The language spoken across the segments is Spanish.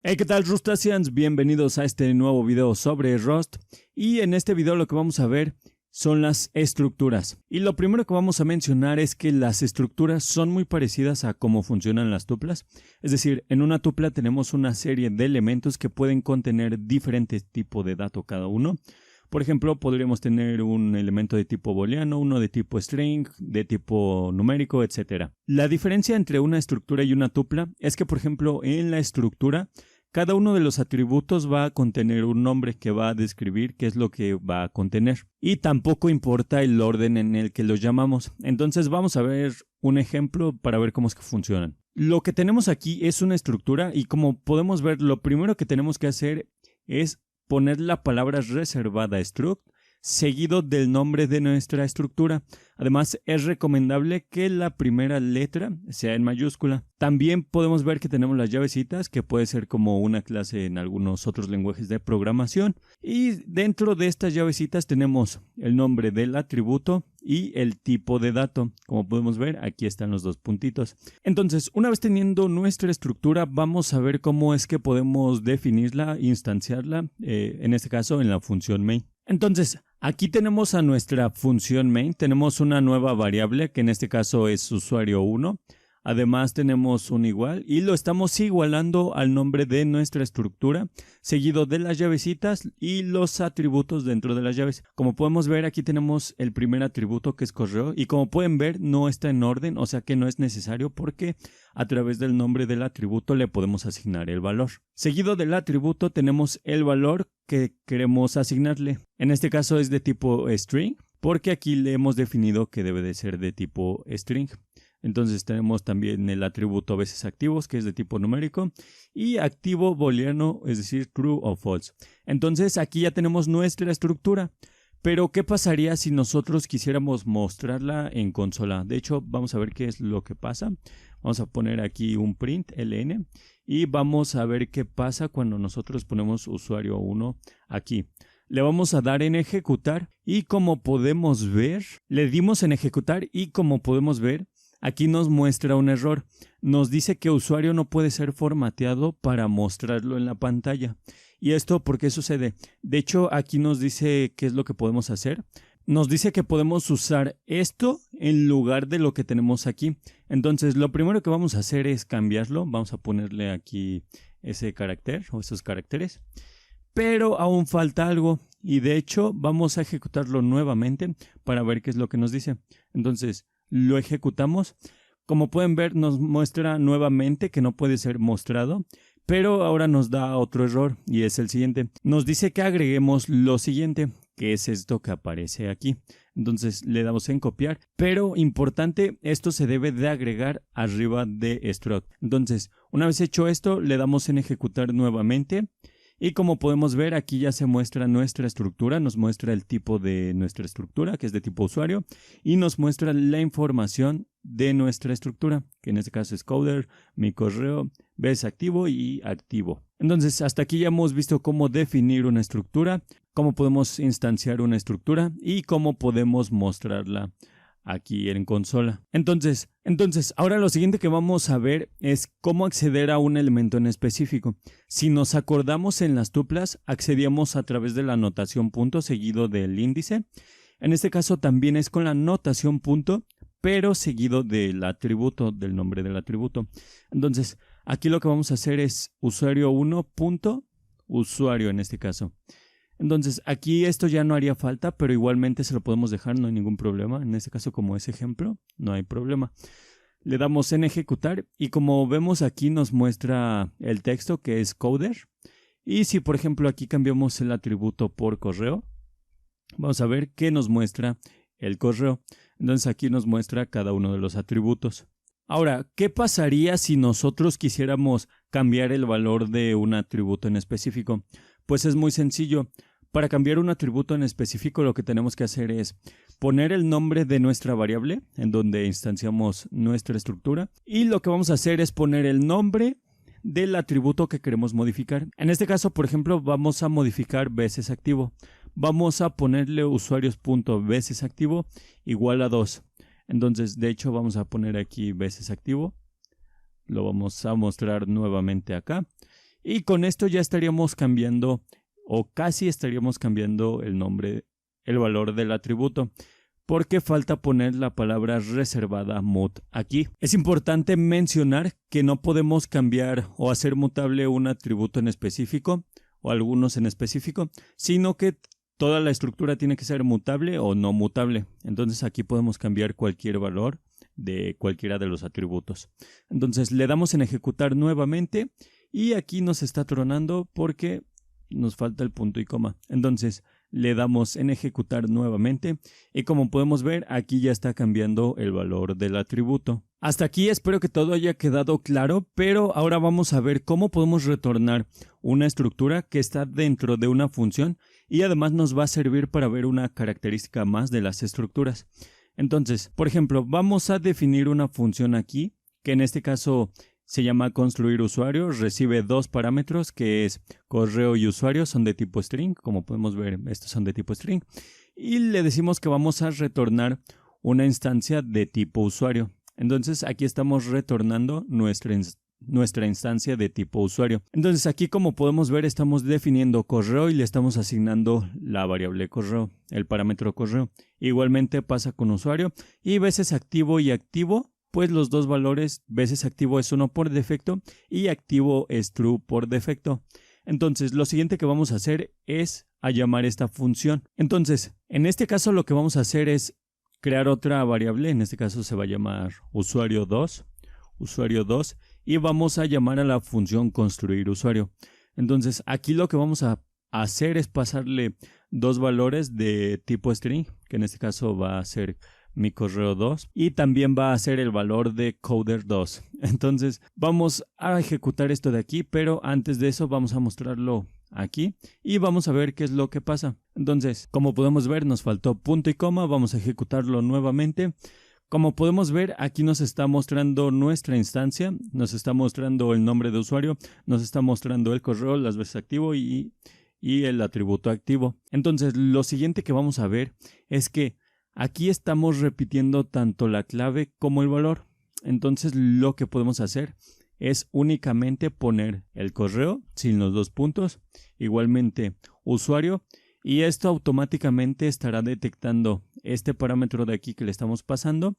Hey, ¿qué tal, Rustaceans? Bienvenidos a este nuevo video sobre Rust. Y en este video lo que vamos a ver son las estructuras. Y lo primero que vamos a mencionar es que las estructuras son muy parecidas a cómo funcionan las tuplas. Es decir, en una tupla tenemos una serie de elementos que pueden contener diferentes tipos de datos cada uno. Por ejemplo, podríamos tener un elemento de tipo booleano, uno de tipo string, de tipo numérico, etc. La diferencia entre una estructura y una tupla es que, por ejemplo, en la estructura, cada uno de los atributos va a contener un nombre que va a describir qué es lo que va a contener. Y tampoco importa el orden en el que los llamamos. Entonces vamos a ver un ejemplo para ver cómo es que funcionan. Lo que tenemos aquí es una estructura y como podemos ver, lo primero que tenemos que hacer es poner la palabra reservada struct seguido del nombre de nuestra estructura. Además, es recomendable que la primera letra sea en mayúscula. También podemos ver que tenemos las llavecitas, que puede ser como una clase en algunos otros lenguajes de programación. Y dentro de estas llavecitas tenemos el nombre del atributo y el tipo de dato. Como podemos ver, aquí están los dos puntitos. Entonces, una vez teniendo nuestra estructura, vamos a ver cómo es que podemos definirla, instanciarla, en este caso en la función main. Entonces, aquí tenemos a nuestra función main, tenemos una nueva variable que en este caso es usuario1. Además tenemos un igual y lo estamos igualando al nombre de nuestra estructura, seguido de las llavecitas y los atributos dentro de las llaves. Como podemos ver, aquí tenemos el primer atributo que es correo y como pueden ver no está en orden, o sea que no es necesario porque a través del nombre del atributo le podemos asignar el valor. Seguido del atributo tenemos el valor que queremos asignarle. En este caso es de tipo string porque aquí le hemos definido que debe de ser de tipo string. Entonces tenemos también el atributo veces activos, que es de tipo numérico, y activo booleano, es decir, true o false. Entonces aquí ya tenemos nuestra estructura. Pero ¿qué pasaría si nosotros quisiéramos mostrarla en consola? De hecho, vamos a ver qué es lo que pasa. Vamos a poner aquí un print ln y vamos a ver qué pasa cuando nosotros ponemos usuario1 aquí. Le vamos a dar en ejecutar y como podemos ver, le dimos en ejecutar y como podemos ver, aquí nos muestra un error. Nos dice que usuario no puede ser formateado para mostrarlo en la pantalla. ¿Y esto por qué sucede? De hecho, aquí nos dice qué es lo que podemos hacer. Nos dice que podemos usar esto en lugar de lo que tenemos aquí. Entonces, lo primero que vamos a hacer es cambiarlo. Vamos a ponerle aquí ese carácter o esos caracteres. Pero aún falta algo. Y de hecho, vamos a ejecutarlo nuevamente para ver qué es lo que nos dice. Entonces, lo ejecutamos. Como pueden ver, nos muestra nuevamente que no puede ser mostrado, pero ahora nos da otro error y es el siguiente. Nos dice que agreguemos lo siguiente, que es esto que aparece aquí. Entonces le damos en copiar, pero importante, esto se debe de agregar arriba de struct. Entonces, una vez hecho esto, le damos en ejecutar nuevamente. Y como podemos ver, aquí ya se muestra nuestra estructura, nos muestra el tipo de nuestra estructura, que es de tipo usuario, y nos muestra la información de nuestra estructura, que en este caso es coder, mi correo, ves activo y activo. Entonces, hasta aquí ya hemos visto cómo definir una estructura, cómo podemos instanciar una estructura y cómo podemos mostrarla aquí en consola. Entonces, ahora lo siguiente que vamos a ver es cómo acceder a un elemento en específico. Si nos acordamos en las tuplas, accedíamos a través de la notación punto seguido del índice. En este caso también es con la notación punto, pero seguido del atributo, del nombre del atributo. Entonces, aquí lo que vamos a hacer es usuario1 punto usuario en este caso. Entonces, aquí esto ya no haría falta, pero igualmente se lo podemos dejar, no hay ningún problema. En este caso, como ese ejemplo, no hay problema. Le damos en ejecutar y como vemos aquí nos muestra el texto que es coder. Y si, por ejemplo, aquí cambiamos el atributo por correo, vamos a ver que nos muestra el correo. Entonces, aquí nos muestra cada uno de los atributos. Ahora, ¿qué pasaría si nosotros quisiéramos cambiar el valor de un atributo en específico? Pues es muy sencillo. Para cambiar un atributo en específico lo que tenemos que hacer es poner el nombre de nuestra variable en donde instanciamos nuestra estructura y lo que vamos a hacer es poner el nombre del atributo que queremos modificar. En este caso, por ejemplo, vamos a modificar veces activo. Vamos a ponerle usuarios.veces activo igual a 2. Entonces, de hecho, vamos a poner aquí veces activo. Lo vamos a mostrar nuevamente acá. Y con esto ya estaríamos cambiando o casi estaríamos cambiando el nombre, el valor del atributo, porque falta poner la palabra reservada mut aquí. Es importante mencionar que no podemos cambiar o hacer mutable un atributo en específico o algunos en específico, sino que toda la estructura tiene que ser mutable o no mutable. Entonces aquí podemos cambiar cualquier valor de cualquiera de los atributos. Entonces le damos en ejecutar nuevamente y aquí nos está tronando porque nos falta el punto y coma. Entonces le damos en ejecutar nuevamente y como podemos ver aquí ya está cambiando el valor del atributo. Hasta aquí espero que todo haya quedado claro, pero ahora vamos a ver cómo podemos retornar una estructura que está dentro de una función y además nos va a servir para ver una característica más de las estructuras. Entonces, por ejemplo, vamos a definir una función aquí que en este caso se llama construir usuario, recibe dos parámetros que es correo y usuario, son de tipo string, como podemos ver estos son de tipo string, y le decimos que vamos a retornar una instancia de tipo usuario. Entonces aquí estamos retornando nuestra instancia de tipo usuario. Entonces aquí como podemos ver estamos definiendo correo y le estamos asignando la variable correo, el parámetro correo. Igualmente pasa con usuario y veces activo y activo. Pues los dos valores, veces activo es 1 por defecto y activo es true por defecto. Entonces lo siguiente que vamos a hacer es a llamar esta función. Entonces en este caso lo que vamos a hacer es crear otra variable, en este caso se va a llamar usuario2 y vamos a llamar a la función construir usuario. Entonces aquí lo que vamos a hacer es pasarle dos valores de tipo string, que en este caso va a ser mi correo 2 y también va a ser el valor de coder 2. Entonces vamos a ejecutar esto de aquí, pero antes de eso vamos a mostrarlo aquí y vamos a ver qué es lo que pasa. Entonces, como podemos ver, nos faltó punto y coma, vamos a ejecutarlo nuevamente. Como podemos ver, aquí nos está mostrando nuestra instancia, nos está mostrando el nombre de usuario, nos está mostrando el correo, las veces activo y el atributo activo. Entonces, lo siguiente que vamos a ver es que aquí estamos repitiendo tanto la clave como el valor. Entonces lo que podemos hacer es únicamente poner el correo sin los dos puntos, igualmente usuario, y esto automáticamente estará detectando este parámetro de aquí que le estamos pasando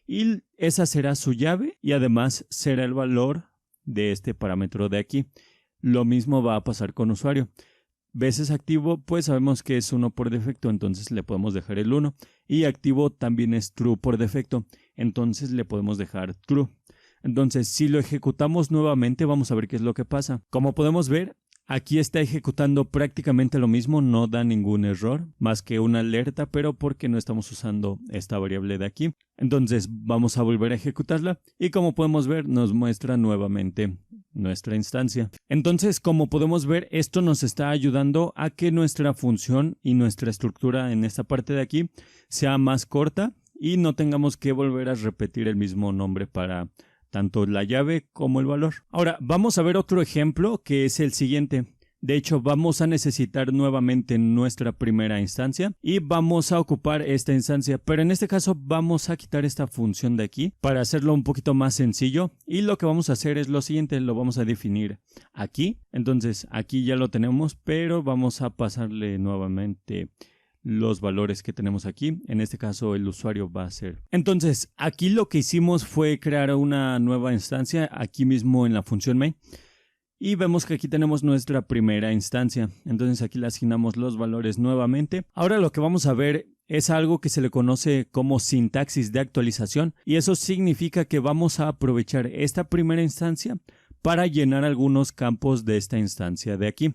y esa será su llave y además será el valor de este parámetro de aquí. Lo mismo va a pasar con usuario. Veces activo, pues sabemos que es 1 por defecto, entonces le podemos dejar el 1. Y activo también es true por defecto, entonces le podemos dejar true. Entonces, si lo ejecutamos nuevamente, vamos a ver qué es lo que pasa. Como podemos ver, aquí está ejecutando prácticamente lo mismo, no da ningún error, más que una alerta, pero porque no estamos usando esta variable de aquí. Entonces, vamos a volver a ejecutarla y como podemos ver, nos muestra nuevamente nuestra instancia. Entonces, como podemos ver, esto nos está ayudando a que nuestra función y nuestra estructura en esta parte de aquí sea más corta y no tengamos que volver a repetir el mismo nombre para tanto la llave como el valor. Ahora, vamos a ver otro ejemplo que es el siguiente. De hecho, vamos a necesitar nuevamente nuestra primera instancia y vamos a ocupar esta instancia, pero en este caso vamos a quitar esta función de aquí para hacerlo un poquito más sencillo y lo que vamos a hacer es lo siguiente, lo vamos a definir aquí. Entonces aquí ya lo tenemos, pero vamos a pasarle nuevamente los valores que tenemos aquí. En este caso el usuario va a ser. Entonces aquí lo que hicimos fue crear una nueva instancia aquí mismo en la función main. Y vemos que aquí tenemos nuestra primera instancia. Entonces aquí le asignamos los valores nuevamente. Ahora lo que vamos a ver es algo que se le conoce como sintaxis de actualización. Y eso significa que vamos a aprovechar esta primera instancia para llenar algunos campos de esta instancia de aquí.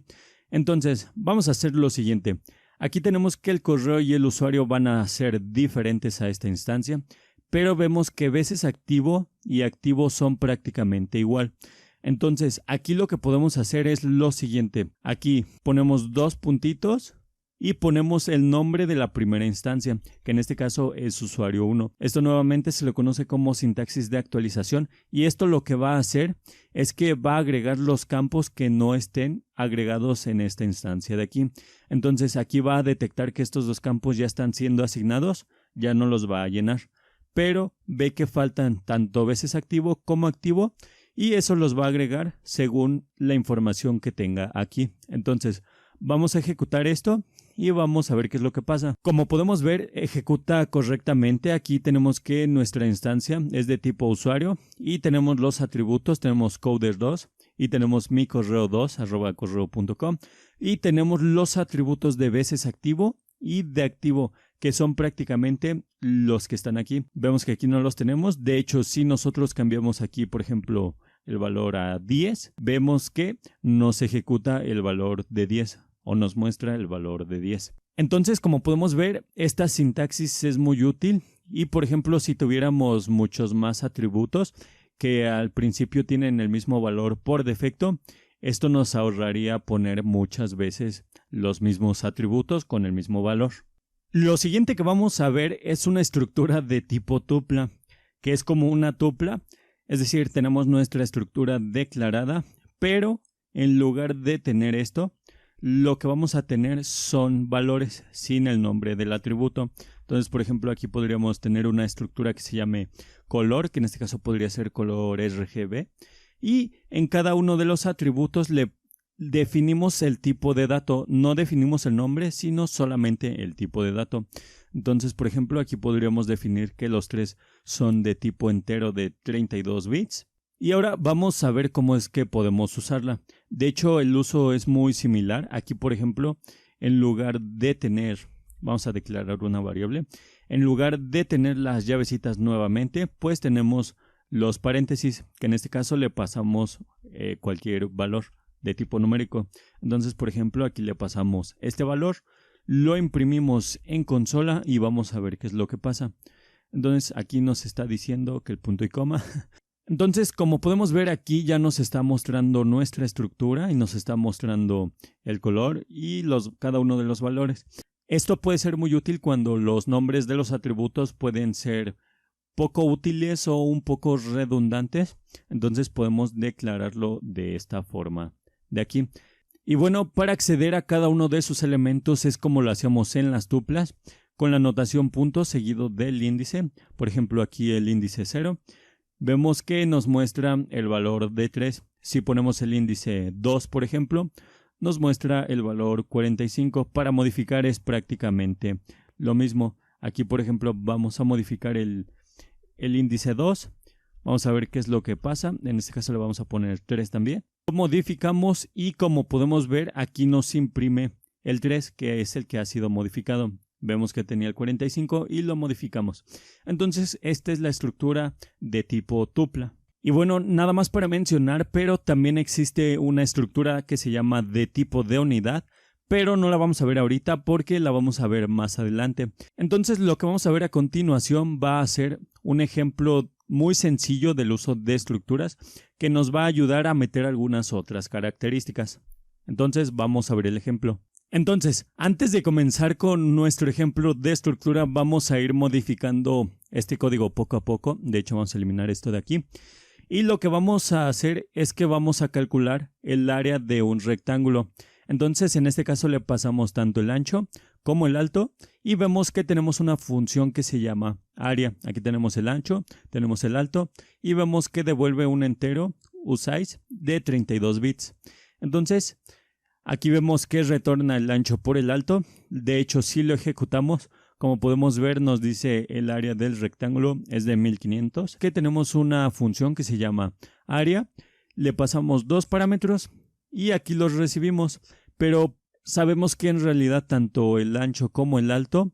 Entonces vamos a hacer lo siguiente. Aquí tenemos que el correo y el usuario van a ser diferentes a esta instancia. Pero vemos que veces activo y activo son prácticamente igual. Entonces, aquí lo que podemos hacer es lo siguiente. Aquí ponemos dos puntitos y ponemos el nombre de la primera instancia, que en este caso es usuario 1. Esto nuevamente se le conoce como sintaxis de actualización y esto lo que va a hacer es que va a agregar los campos que no estén agregados en esta instancia de aquí. Entonces, aquí va a detectar que estos dos campos ya están siendo asignados, ya no los va a llenar, pero ve que faltan tanto veces activo como activo. y eso los va a agregar según la información que tenga aquí. Entonces vamos a ejecutar esto y vamos a ver qué es lo que pasa. Como podemos ver, ejecuta correctamente. Aquí tenemos que nuestra instancia es de tipo usuario y tenemos los atributos, tenemos coder2 y tenemos mi correo2@correo.com y tenemos los atributos de veces activo y de activo, que son prácticamente los que están aquí. Vemos que aquí no los tenemos. De hecho, si nosotros cambiamos aquí, por ejemplo, el valor a 10, vemos que nos ejecuta el valor de 10 o nos muestra el valor de 10. Entonces, como podemos ver, esta sintaxis es muy útil y, por ejemplo, si tuviéramos muchos más atributos que al principio tienen el mismo valor por defecto, esto nos ahorraría poner muchas veces los mismos atributos con el mismo valor. Lo siguiente que vamos a ver es una estructura de tipo tupla, que es como una tupla, es decir, tenemos nuestra estructura declarada, pero en lugar de tener esto, lo que vamos a tener son valores sin el nombre del atributo. Entonces, por ejemplo, aquí podríamos tener una estructura que se llame color, que en este caso podría ser color RGB, y en cada uno de los atributos le definimos el tipo de dato. No definimos el nombre, sino solamente el tipo de dato. Entonces, por ejemplo, aquí podríamos definir que los tres son de tipo entero de 32 bits. Y ahora vamos a ver cómo es que podemos usarla. De hecho, el uso es muy similar. Aquí, por ejemplo, en lugar de tener, vamos a declarar una variable, en lugar de tener las llavecitas nuevamente, pues tenemos los paréntesis, que en este caso le pasamos cualquier valor de tipo numérico. Entonces, por ejemplo, aquí le pasamos este valor, lo imprimimos en consola y vamos a ver qué es lo que pasa. Entonces, aquí nos está diciendo que el punto y coma. Entonces, como podemos ver aquí, ya nos está mostrando nuestra estructura y nos está mostrando el color y cada uno de los valores. Esto puede ser muy útil cuando los nombres de los atributos pueden ser poco útiles o un poco redundantes. Entonces podemos declararlo de esta forma de aquí. Y bueno, para acceder a cada uno de sus elementos es como lo hacíamos en las tuplas, con la notación punto seguido del índice. Por ejemplo, aquí el índice 0. Vemos que nos muestra el valor de 3. Si ponemos el índice 2, por ejemplo, nos muestra el valor 45. Para modificar es prácticamente lo mismo. Aquí, por ejemplo, vamos a modificar el índice 2. Vamos a ver qué es lo que pasa. En este caso le vamos a poner 3 también. Lo modificamos y como podemos ver, aquí nos imprime el 3, que es el que ha sido modificado. Vemos que tenía el 45 y lo modificamos. Entonces, esta es la estructura de tipo tupla. Y bueno, nada más para mencionar, pero también existe una estructura que se llama de tipo de unidad, pero no la vamos a ver ahorita porque la vamos a ver más adelante. Entonces, lo que vamos a ver a continuación va a ser un ejemplo muy sencillo del uso de estructuras que nos va a ayudar a meter algunas otras características. Entonces, vamos a ver el ejemplo. Entonces, antes de comenzar con nuestro ejemplo de estructura, vamos a ir modificando este código poco a poco. De hecho, vamos a eliminar esto de aquí. Y lo que vamos a hacer es que vamos a calcular el área de un rectángulo. Entonces, en este caso le pasamos tanto el ancho como el alto y vemos que tenemos una función que se llama área. Aquí tenemos el ancho, tenemos el alto y vemos que devuelve un entero usize de 32 bits. Entonces, aquí vemos que retorna el ancho por el alto. De hecho, si lo ejecutamos, como podemos ver, nos dice el área del rectángulo es de 1500. Que tenemos una función que se llama área. Le pasamos dos parámetros y aquí los recibimos. Pero sabemos que en realidad tanto el ancho como el alto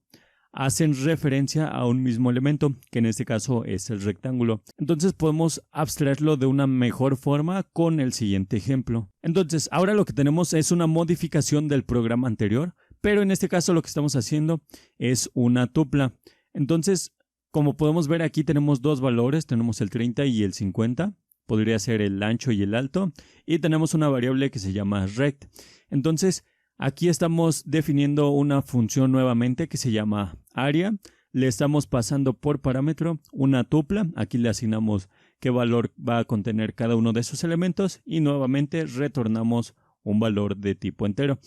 hacen referencia a un mismo elemento, que en este caso es el rectángulo. Entonces podemos abstraerlo de una mejor forma con el siguiente ejemplo. Entonces, ahora lo que tenemos es una modificación del programa anterior, pero en este caso lo que estamos haciendo es una tupla. Entonces, como podemos ver aquí tenemos dos valores, tenemos el 30 y el 50. Podría ser el ancho y el alto. Y tenemos una variable que se llama rect. Entonces, aquí estamos definiendo una función nuevamente que se llama área. Le estamos pasando por parámetro una tupla. Aquí le asignamos qué valor va a contener cada uno de esos elementos y nuevamente retornamos un valor de tipo entero.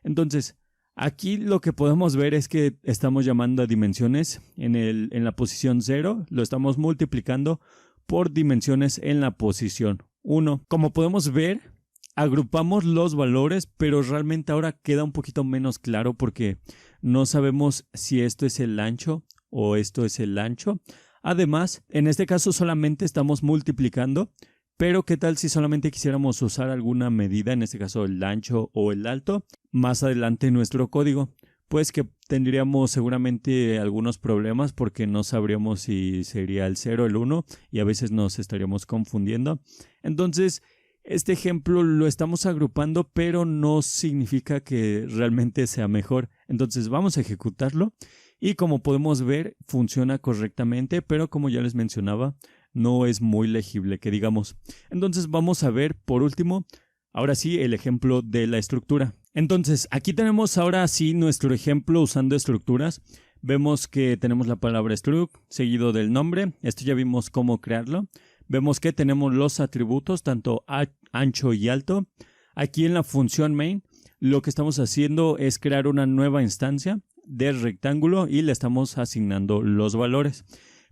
Entonces, aquí lo que podemos ver es que estamos llamando a dimensiones en la posición 0. Lo estamos multiplicando por dimensiones en la posición 1. Como podemos ver, agrupamos los valores, pero realmente ahora queda un poquito menos claro porque no sabemos si esto es el ancho o esto es el ancho. Además, en este caso solamente estamos multiplicando, pero ¿qué tal si solamente quisiéramos usar alguna medida, en este caso el ancho o el alto, más adelante en nuestro código? Pues que tendríamos seguramente algunos problemas porque no sabríamos si sería el 0 o el 1 y a veces nos estaríamos confundiendo. Entonces, este ejemplo lo estamos agrupando, pero no significa que realmente sea mejor. Entonces vamos a ejecutarlo y como podemos ver funciona correctamente, pero como ya les mencionaba, no es muy legible que digamos. Entonces vamos a ver por último, ahora sí, el ejemplo de la estructura. Entonces aquí tenemos ahora sí nuestro ejemplo usando estructuras. Vemos que tenemos la palabra struct seguido del nombre. Esto ya vimos cómo crearlo. Vemos que tenemos los atributos, tanto ancho y alto. Aquí en la función main, lo que estamos haciendo es crear una nueva instancia de rectángulo y le estamos asignando los valores.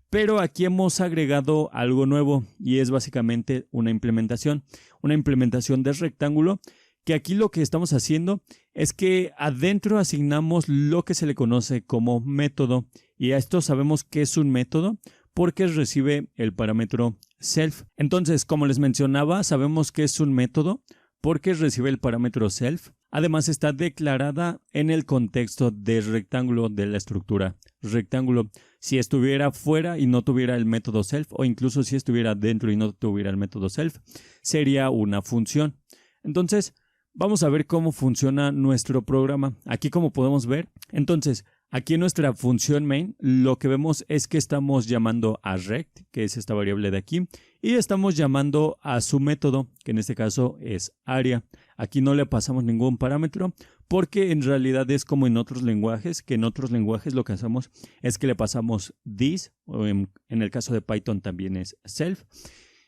Pero aquí hemos agregado algo nuevo y es básicamente una implementación de rectángulo, que aquí lo que estamos haciendo es que adentro asignamos lo que se le conoce como método, y a esto sabemos que es un método porque recibe el parámetro self. Entonces, como les mencionaba, sabemos que es un método porque recibe el parámetro self. Además, está declarada en el contexto de rectángulo de la estructura rectángulo. Si estuviera fuera y no tuviera el método self, o incluso si estuviera dentro y no tuviera el método self, sería una función. Entonces, vamos a ver cómo funciona nuestro programa. Aquí, como podemos ver, entonces, aquí en nuestra función main, lo que vemos es que estamos llamando a rect, que es esta variable de aquí, y estamos llamando a su método, que en este caso es area. Aquí no le pasamos ningún parámetro, porque en realidad es como en otros lenguajes, que en otros lenguajes lo que hacemos es que le pasamos this, o en el caso de Python también es self.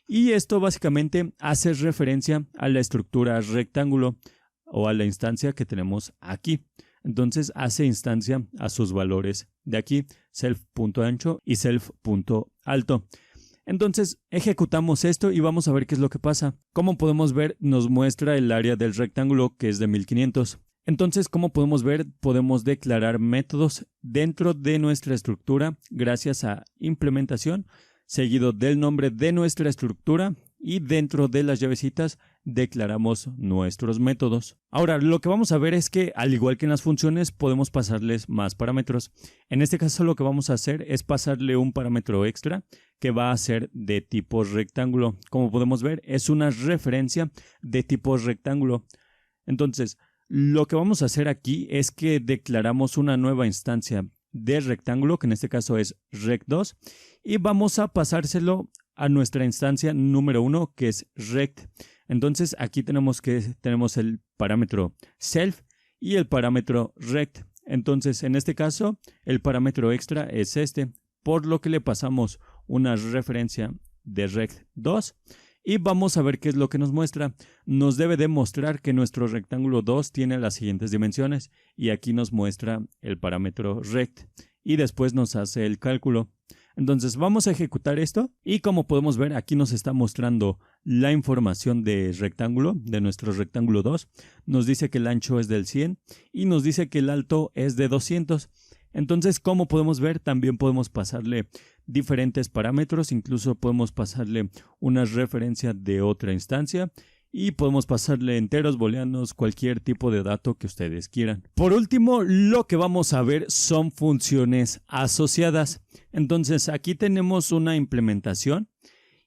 Y esto básicamente hace referencia a la estructura rectángulo o a la instancia que tenemos aquí. Entonces hace instancia a sus valores de aquí, self.ancho y self.alto. Entonces ejecutamos esto y vamos a ver qué es lo que pasa. Como podemos ver, nos muestra el área del rectángulo, que es de 1500. Entonces, como podemos ver, podemos declarar métodos dentro de nuestra estructura gracias a implementación, seguido del nombre de nuestra estructura, y dentro de las llavecitas declaramos nuestros métodos. Ahora, lo que vamos a ver es que, al igual que en las funciones, podemos pasarles más parámetros. En este caso, lo que vamos a hacer es pasarle un parámetro extra que va a ser de tipo rectángulo. Como podemos ver, es una referencia de tipo rectángulo. Entonces, lo que vamos a hacer aquí es que declaramos una nueva instancia de rectángulo, que en este caso es rect2, y vamos a pasárselo a nuestra instancia número 1, que es rect. Entonces aquí tenemos el parámetro self y el parámetro rect. Entonces en este caso el parámetro extra es este, por lo que le pasamos una referencia de rect2 y vamos a ver qué es lo que nos muestra. Nos debe demostrar que nuestro rectángulo 2 tiene las siguientes dimensiones y aquí nos muestra el parámetro rect y después nos hace el cálculo. Entonces vamos a ejecutar esto y como podemos ver aquí nos está mostrando la información de rectángulo, de nuestro rectángulo 2. Nos dice que el ancho es del 100 y nos dice que el alto es de 200. Entonces, como podemos ver, también podemos pasarle diferentes parámetros, incluso podemos pasarle una referencia de otra instancia y podemos pasarle enteros, booleanos, cualquier tipo de dato que ustedes quieran. Por último, lo que vamos a ver son funciones asociadas. Entonces, aquí tenemos una implementación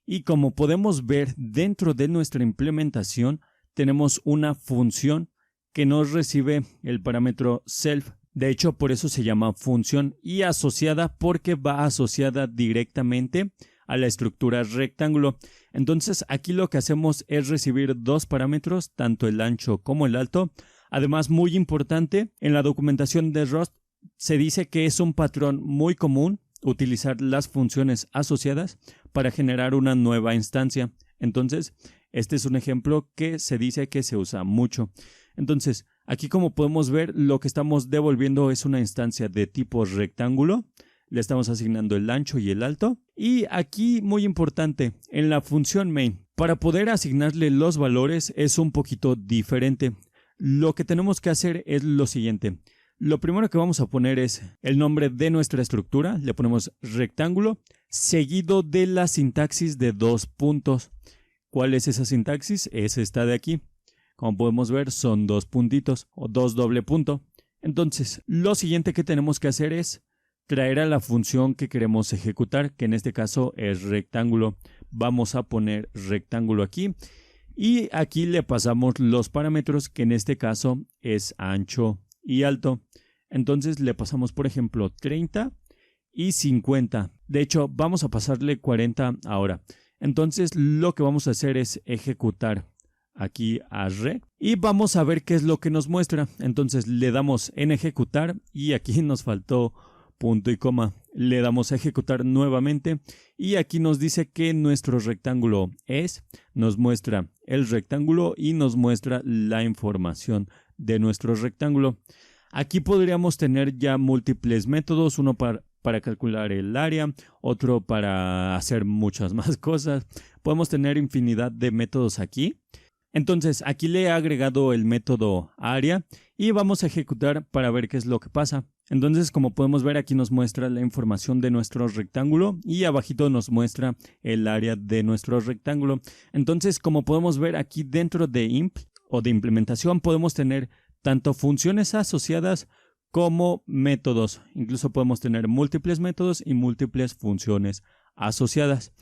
y como podemos ver dentro de nuestra implementación tenemos una función que nos recibe el parámetro self. De hecho, por eso se llama función y asociada porque va asociada directamente a la estructura rectángulo. Entonces aquí lo que hacemos es recibir dos parámetros, tanto el ancho como el alto. Además, muy importante, en la documentación de Rust se dice que es un patrón muy común utilizar las funciones asociadas para generar una nueva instancia. Entonces, este es un ejemplo que se dice que se usa mucho. Entonces, aquí como podemos ver, lo que estamos devolviendo es una instancia de tipo rectángulo. Le estamos asignando el ancho y el alto. Y aquí, muy importante, en la función main, Para poder asignarle los valores es un poquito diferente. Lo que tenemos que hacer es lo siguiente. Lo primero que vamos a poner es el nombre de nuestra estructura. Le ponemos rectángulo, seguido de la sintaxis de 2 puntos. ¿Cuál es esa sintaxis? Es esta de aquí. Como podemos ver, son 2 puntitos o 2 doble punto. Entonces, lo siguiente que tenemos que hacer es traer a la función que queremos ejecutar, que en este caso es rectángulo. Vamos a poner rectángulo aquí y aquí le pasamos los parámetros, que en este caso es ancho y alto. Entonces le pasamos, por ejemplo, 30 y 50. De hecho, vamos a pasarle 40 ahora. Entonces lo que vamos a hacer es ejecutar aquí a rect y vamos a ver qué es lo que nos muestra. Entonces le damos en ejecutar y aquí nos faltó punto y coma. Le damos a ejecutar nuevamente y aquí nos dice que nuestro rectángulo nos muestra el rectángulo y nos muestra la información de nuestro rectángulo. Aquí podríamos tener ya múltiples métodos, uno para calcular el área, otro para hacer muchas más cosas. Podemos tener infinidad de métodos aquí. Entonces aquí le he agregado el método área y vamos a ejecutar para ver qué es lo que pasa. Entonces, como podemos ver, aquí nos muestra la información de nuestro rectángulo y abajito nos muestra el área de nuestro rectángulo. Entonces, como podemos ver aquí dentro de imp o de implementación, podemos tener tanto funciones asociadas como métodos. Incluso podemos tener múltiples métodos y múltiples funciones asociadas.